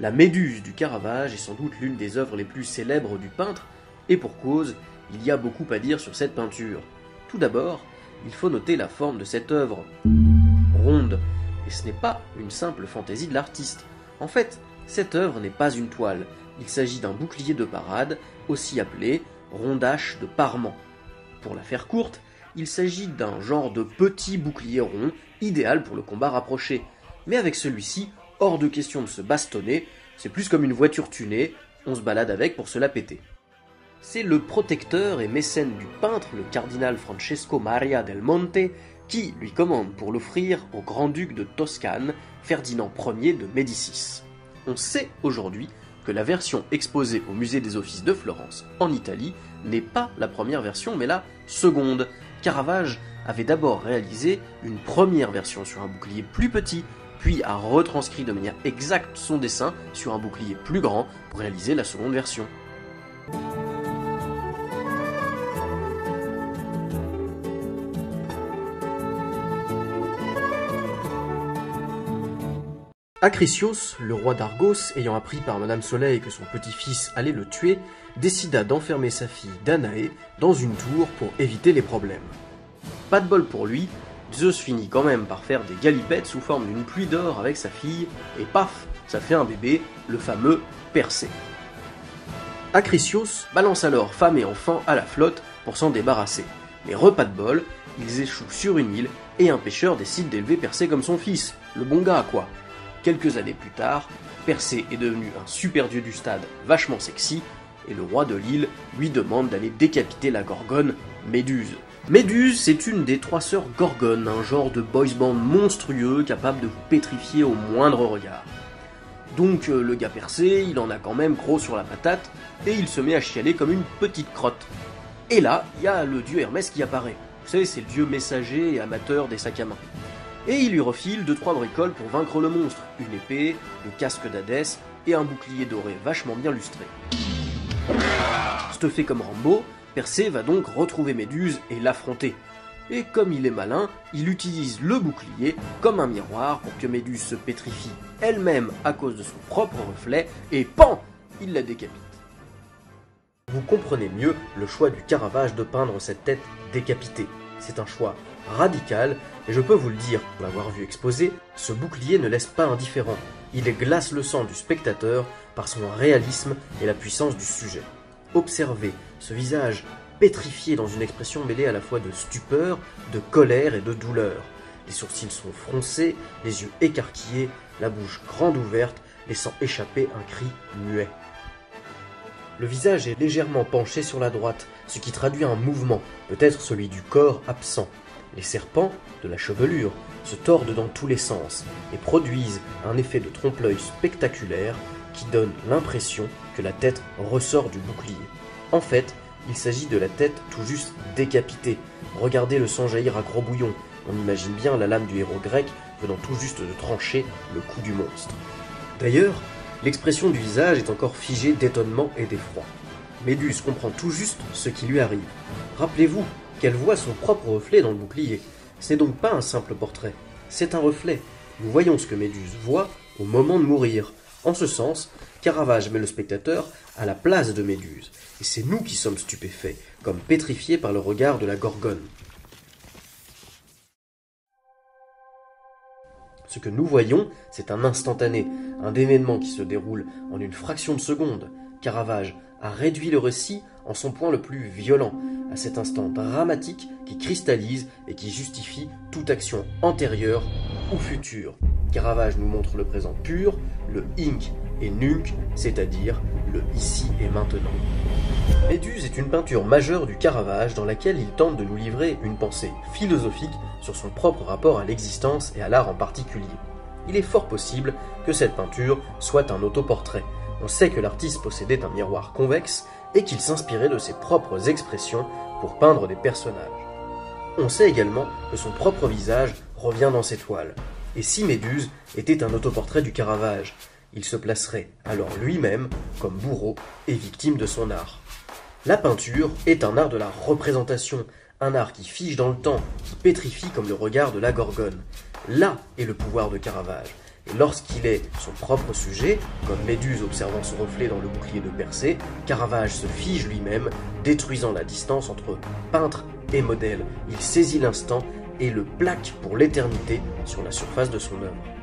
La Méduse du Caravage est sans doute l'une des œuvres les plus célèbres du peintre, et pour cause, il y a beaucoup à dire sur cette peinture. Tout d'abord, il faut noter la forme de cette œuvre. Ronde, et ce n'est pas une simple fantaisie de l'artiste. En fait, cette œuvre n'est pas une toile, il s'agit d'un bouclier de parade, aussi appelé rondache de Parement. Pour la faire courte, il s'agit d'un genre de petit bouclier rond, idéal pour le combat rapproché. Mais avec celui-ci, hors de question de se bastonner, c'est plus comme une voiture tunée, on se balade avec pour se la péter. C'est le protecteur et mécène du peintre, le cardinal Francesco Maria del Monte, qui lui commande pour l'offrir au grand-duc de Toscane, Ferdinand Ier de Médicis. On sait aujourd'hui que la version exposée au musée des Offices de Florence, en Italie, n'est pas la première version, mais la seconde. Caravage avait d'abord réalisé une première version sur un bouclier plus petit, puis a retranscrit de manière exacte son dessin sur un bouclier plus grand pour réaliser la seconde version. Acrisios, le roi d'Argos, ayant appris par Madame Soleil que son petit-fils allait le tuer, décida d'enfermer sa fille Danaé dans une tour pour éviter les problèmes. Pas de bol pour lui, Zeus finit quand même par faire des galipettes sous forme d'une pluie d'or avec sa fille, et paf, ça fait un bébé, le fameux Persée. Acrisios balance alors femme et enfants à la flotte pour s'en débarrasser. Mais repas de bol, ils échouent sur une île et un pêcheur décide d'élever Persée comme son fils, le bon gars quoi. Quelques années plus tard, Persée est devenu un super dieu du stade vachement sexy, et le roi de l'île lui demande d'aller décapiter la gorgone Méduse. Méduse, c'est une des 3 sœurs gorgones, un genre de boys band monstrueux capable de vous pétrifier au moindre regard. Donc le gars Persée, il en a quand même gros sur la patate, et il se met à chialer comme une petite crotte. Et là, il y a le dieu Hermès qui apparaît. Vous savez, c'est le dieu messager et amateur des sacs à main. Et il lui refile 2-3 bricoles pour vaincre le monstre, une épée, le casque d'Hadès et un bouclier doré vachement bien lustré. Stuffé comme Rambo, Persée va donc retrouver Méduse et l'affronter. Et comme il est malin, il utilise le bouclier comme un miroir pour que Méduse se pétrifie elle-même à cause de son propre reflet, et pan, il la décapite. Vous comprenez mieux le choix du Caravage de peindre cette tête décapitée. C'est un choix radical, et je peux vous le dire, pour l'avoir vu exposé, ce bouclier ne laisse pas indifférent. Il glace le sang du spectateur par son réalisme et la puissance du sujet. Observez ce visage pétrifié dans une expression mêlée à la fois de stupeur, de colère et de douleur. Les sourcils sont froncés, les yeux écarquillés, la bouche grande ouverte, laissant échapper un cri muet. Le visage est légèrement penché sur la droite, ce qui traduit un mouvement, peut-être celui du corps absent. Les serpents de la chevelure se tordent dans tous les sens et produisent un effet de trompe-l'œil spectaculaire qui donne l'impression que la tête ressort du bouclier. En fait, il s'agit de la tête tout juste décapitée. Regardez le sang jaillir à gros bouillon. On imagine bien la lame du héros grec venant tout juste de trancher le cou du monstre. D'ailleurs, l'expression du visage est encore figée d'étonnement et d'effroi. Méduse comprend tout juste ce qui lui arrive. Rappelez-vous qu'elle voit son propre reflet dans le bouclier. Ce n'est donc pas un simple portrait, c'est un reflet. Nous voyons ce que Méduse voit au moment de mourir. En ce sens, Caravage met le spectateur à la place de Méduse, et c'est nous qui sommes stupéfaits, comme pétrifiés par le regard de la gorgone. Ce que nous voyons, c'est un instantané, un événement qui se déroule en une fraction de seconde. Caravage a réduit le récit en son point le plus violent, à cet instant dramatique qui cristallise et qui justifie toute action antérieure ou future. Caravage nous montre le présent pur, le hinc et nunc, c'est-à-dire le ici et maintenant. Méduse est une peinture majeure du Caravage dans laquelle il tente de nous livrer une pensée philosophique sur son propre rapport à l'existence et à l'art en particulier. Il est fort possible que cette peinture soit un autoportrait. On sait que l'artiste possédait un miroir convexe et qu'il s'inspirait de ses propres expressions pour peindre des personnages. On sait également que son propre visage revient dans ses toiles. Et si Méduse était un autoportrait du Caravage, il se placerait alors lui-même comme bourreau et victime de son art. La peinture est un art de la représentation, un art qui fige dans le temps, qui pétrifie comme le regard de la gorgone. Là est le pouvoir de Caravage. Et lorsqu'il est son propre sujet, comme Méduse observant son reflet dans le bouclier de Persée, Caravage se fige lui-même, détruisant la distance entre peintre et modèle. Il saisit l'instant et le plaque pour l'éternité sur la surface de son œuvre.